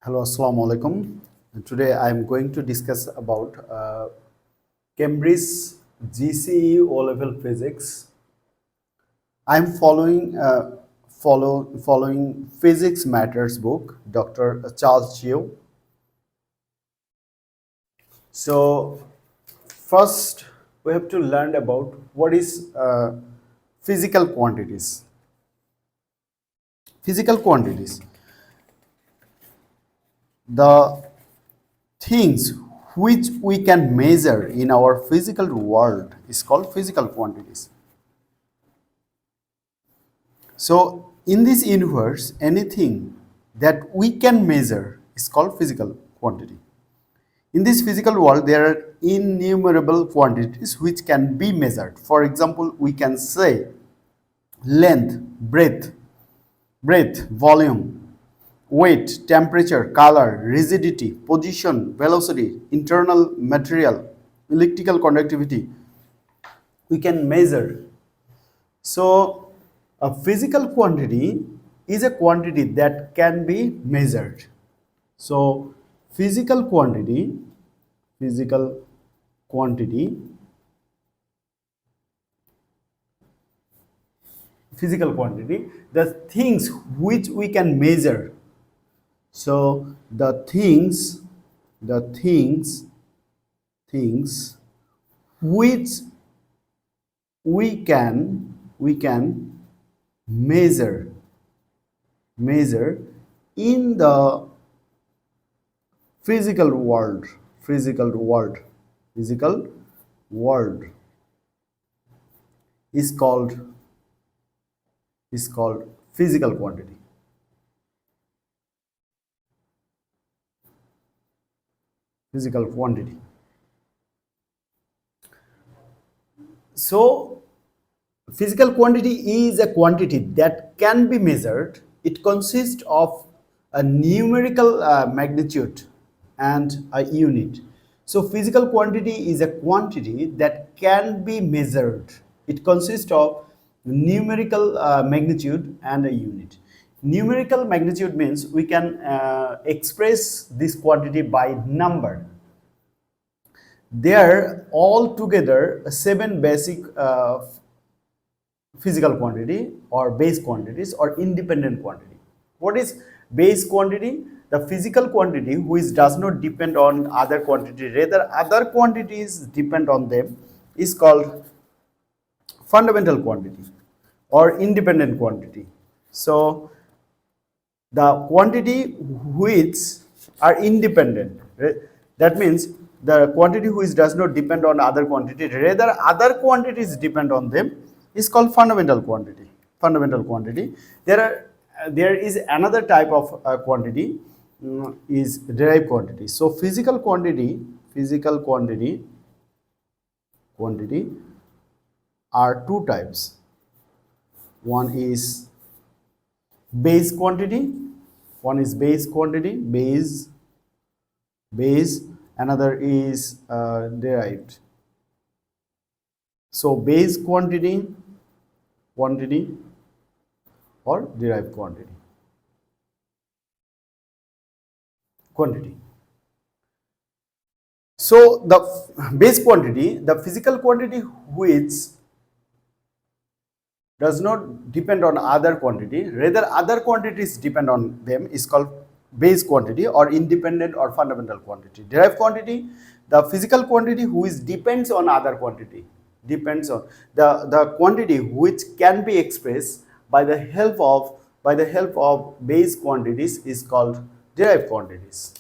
Hello, assalamu alaikum. Today I am going to discuss about Cambridge GCE O level physics. I am following Physics Matters book, Dr. Charles Geo. So first we have to learn about what is physical quantities. Physical quantities. The things which we can measure in our physical world is called physical quantities. So in this universe, anything that we can measure is called physical quantity. In this physical world, there are innumerable quantities which can be measured. For example, we can say length, breadth, volume, weight, temperature, color, rigidity, position, velocity, internal material, electrical conductivity, we can measure. So a physical quantity is a quantity that can be measured. So physical quantity, physical quantity the things which we can measure. So the things which we can measure in the physical world is called physical quantity. Physical quantity. So physical quantity is a quantity that can be measured. It consists of a numerical magnitude and a unit. So physical quantity is a quantity that can be measured. It consists of numerical magnitude and a unit. Numerical magnitude means we can express this quantity by number. There are altogether 7 basic physical quantity or base quantities or independent quantity. What is base quantity? The physical quantity which does not depend on other quantity, rather other quantities depend on them, is called fundamental quantity or independent quantity. So the quantity which are independent, that means the quantity which does not depend on other quantity, rather other quantities depend on them, is called fundamental quantity. There is another type of quantity, is derived quantity. So physical quantity are two types. One is base quantity, another is derived. So base quantity or derived quantity. So the base quantity, the physical quantity which does not depend on other quantity, rather other quantities depend on them, is called base quantity or independent or fundamental quantity. Derived quantity, the physical quantity which depends on other quantity, depends on the quantity which can be expressed by the help of base quantities, is called derived quantities.